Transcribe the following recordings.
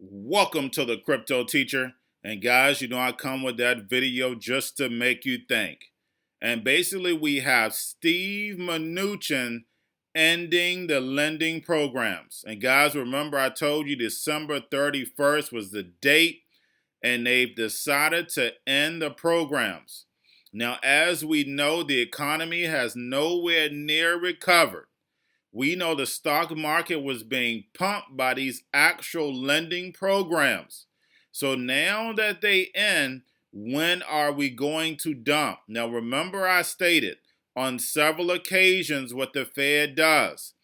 Welcome to the Crypto Teacher. And guys, I come with that video just to make you think. And basically, we have Steve Mnuchin ending the lending programs. And guys, remember I told you December 31st was the date, and they've decided to end the programs. Now, as we know, the economy has nowhere near recovered. We know the stock market was being pumped by these actual lending programs. So now that they end, when are we going to dump? Now, remember, I stated on several occasions what the Fed does.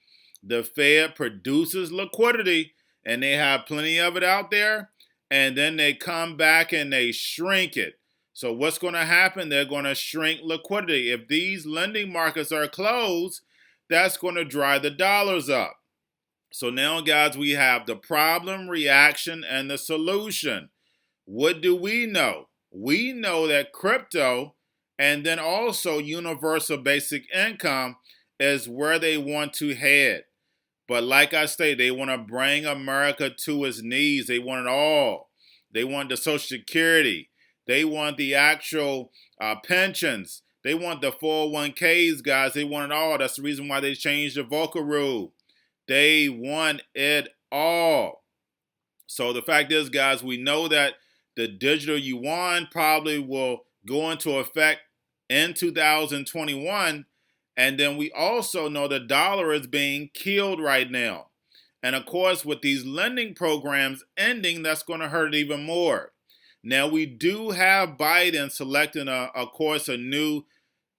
The Fed produces liquidity, and they have plenty of it out there, and then they come back and they shrink it. So what's going to happen? They're going to shrink liquidity. If these lending markets are closed, that's going to drive the dollars up. So now, guys, we have the problem, reaction, and the solution. What do we know? We know that crypto and then also universal basic income is where they want to head. But like I say, they want to bring America to its knees. They want it all. They want the Social Security. They want the actual pensions. They want the 401ks, guys. They want it all. That's the reason why they changed the Volcker rule. They want it all. So the fact is, guys, we know that the digital yuan probably will go into effect in 2021. And then we also know the dollar is being killed right now. And of course, with these lending programs ending, that's going to hurt it even more. Now, we do have Biden selecting, of course, a new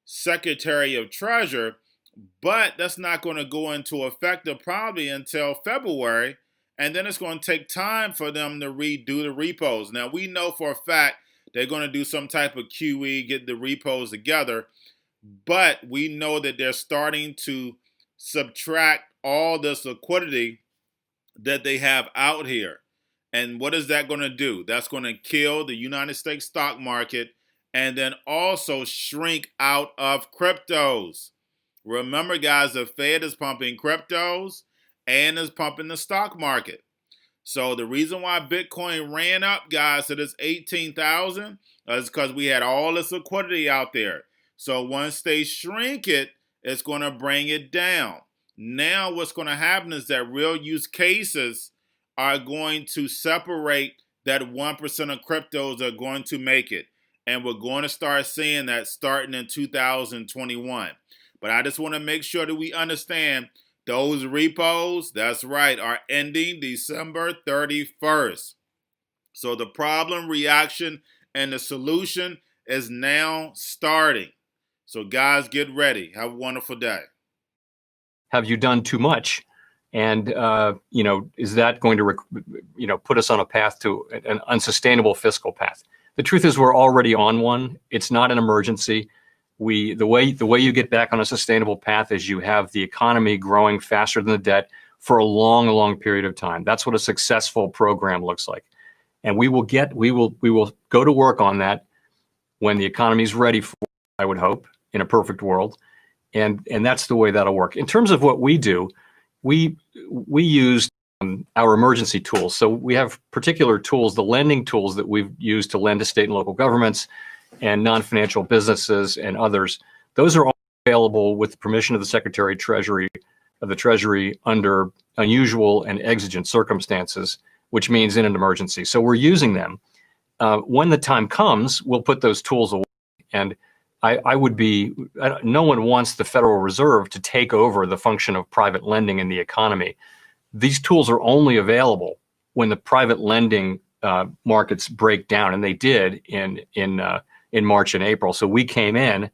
Secretary of Treasury, but that's not going to go into effect probably until February, and then it's going to take time for them to redo the repos. Now, we know for a fact they're going to do some type of QE, get the repos together, but we know that they're starting to subtract all this liquidity that they have out here. And what is that going to do? That's going to kill the United States stock market and then also shrink out of cryptos. Remember, guys, the Fed is pumping cryptos and is pumping the stock market. So the reason why Bitcoin ran up, guys, to this 18,000 is because we had all this liquidity out there. So once they shrink it, it's going to bring it down. Now what's going to happen is that real use cases are going to separate that 1% of cryptos are going to make it. And we're going to start seeing that starting in 2021. But I just want to make sure that we understand those repos, that's right, are ending December 31st. So the problem, reaction, and the solution is now starting. So guys, get ready. Have a wonderful day. Have you done too much? And, is that going to, put us on a path to an unsustainable fiscal path? The truth is we're already on one. It's not an emergency. The way you get back on a sustainable path is you have the economy growing faster than the debt for a long, long period of time. That's what a successful program looks like. And we will go to work on that when the economy is ready for it, I would hope, in a perfect world. And that's the way that'll work. In terms of what we do, we use our emergency tools. So we have particular tools, the lending tools that we've used to lend to state and local governments and non-financial businesses and others. Those are all available with the permission of the Secretary of the Treasury under unusual and exigent circumstances, which means in an emergency. So we're using them. When the time comes, we'll put those tools away. And no one wants the Federal Reserve to take over the function of private lending in the economy. These tools are only available when the private lending markets break down, and they did in March and April. So we came in,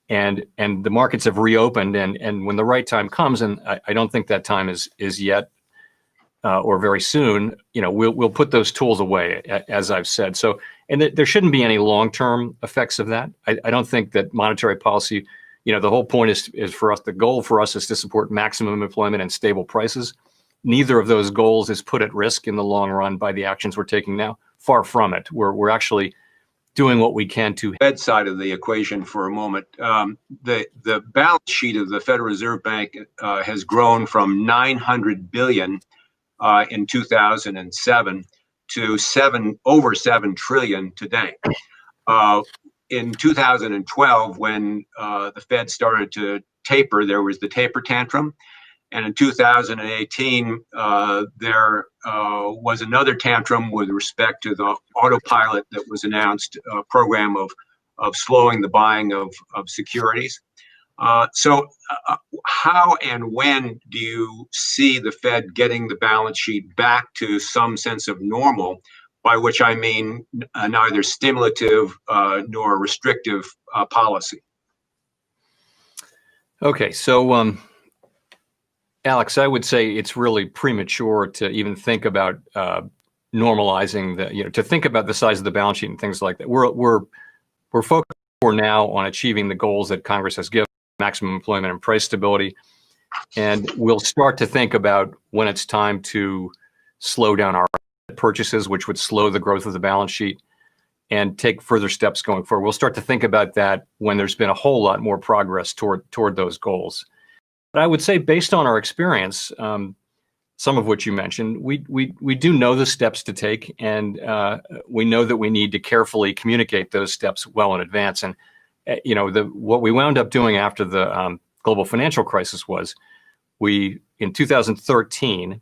and the markets have reopened, and when the right time comes, and I don't think that time is yet or very soon, we'll put those tools away, as I've said. So, and there shouldn't be any long-term effects of that. I don't think that monetary policy, the whole point is for us, the goal for us is to support maximum employment and stable prices. Neither of those goals is put at risk in the long run by the actions we're taking now. Far from it. We're actually doing what we can to Fed side of the equation for a moment. The balance sheet of the Federal Reserve Bank has grown from $900 billion in 2007 to over 7 trillion today. In 2012, when the Fed started to taper, there was the taper tantrum. And in 2018, there was another tantrum with respect to the autopilot that was announced, a program of slowing the buying of securities. So how and when do you see the Fed getting the balance sheet back to some sense of normal, by which I mean neither stimulative nor restrictive policy? Okay, so Alex, I would say it's really premature to even think about normalizing to think about the size of the balance sheet and things like that. We're focused for now on achieving the goals that Congress has given: maximum employment and price stability. And we'll start to think about when it's time to slow down our purchases, which would slow the growth of the balance sheet, and take further steps going forward. We'll start to think about that when there's been a whole lot more progress toward those goals. But I would say, based on our experience, some of which you mentioned, we do know the steps to take, and we know that we need to carefully communicate those steps well in advance. And what we wound up doing after the global financial crisis was, in 2013,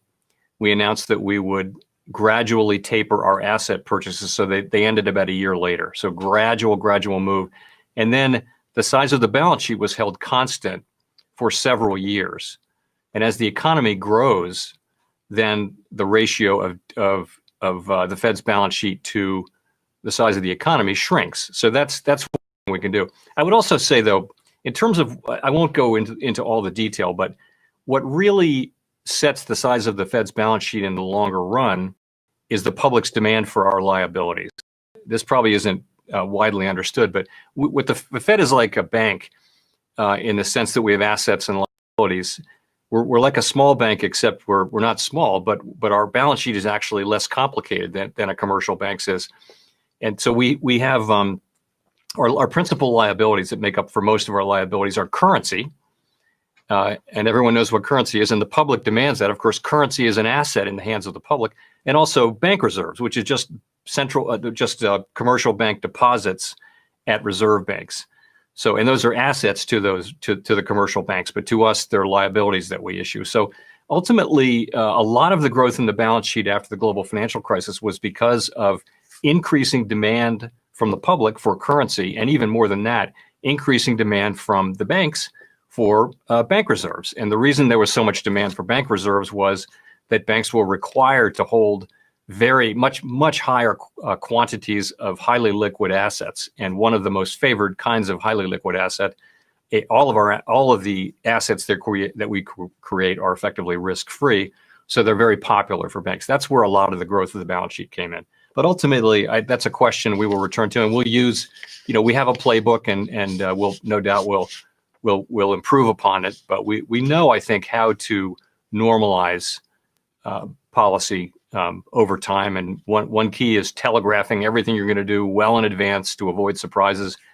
we announced that we would gradually taper our asset purchases, so they ended about a year later. So gradual move, and then the size of the balance sheet was held constant for several years. And as the economy grows, then the ratio of the Fed's balance sheet to the size of the economy shrinks. So that's what we can do. I would also say, though, in terms of, I won't go into all the detail, but what really sets the size of the Fed's balance sheet in the longer run is the public's demand for our liabilities. This probably isn't widely understood, but the Fed is like a bank in the sense that we have assets and liabilities. We're like a small bank, except we're not small, but our balance sheet is actually less complicated than a commercial bank's is. And so we have our principal liabilities that make up for most of our liabilities are currency. And everyone knows what currency is, and the public demands that. Of course, currency is an asset in the hands of the public, and also bank reserves, which is just commercial bank deposits at reserve banks. So, and those are assets to the commercial banks, but to us, they're liabilities that we issue. So ultimately, a lot of the growth in the balance sheet after the global financial crisis was because of increasing demand from the public for currency, and even more than that, increasing demand from the banks for bank reserves. And the reason there was so much demand for bank reserves was that banks were required to hold very much higher quantities of highly liquid assets. And one of the most favored kinds of highly liquid asset, all of the assets that we create are effectively risk-free. So they're very popular for banks. That's where a lot of the growth of the balance sheet came in. But ultimately, that's a question we will return to, and we'll use, we have a playbook, and we'll no doubt we'll improve upon it. But we know, I think, how to normalize policy over time. And one key is telegraphing everything you're going to do well in advance to avoid surprises,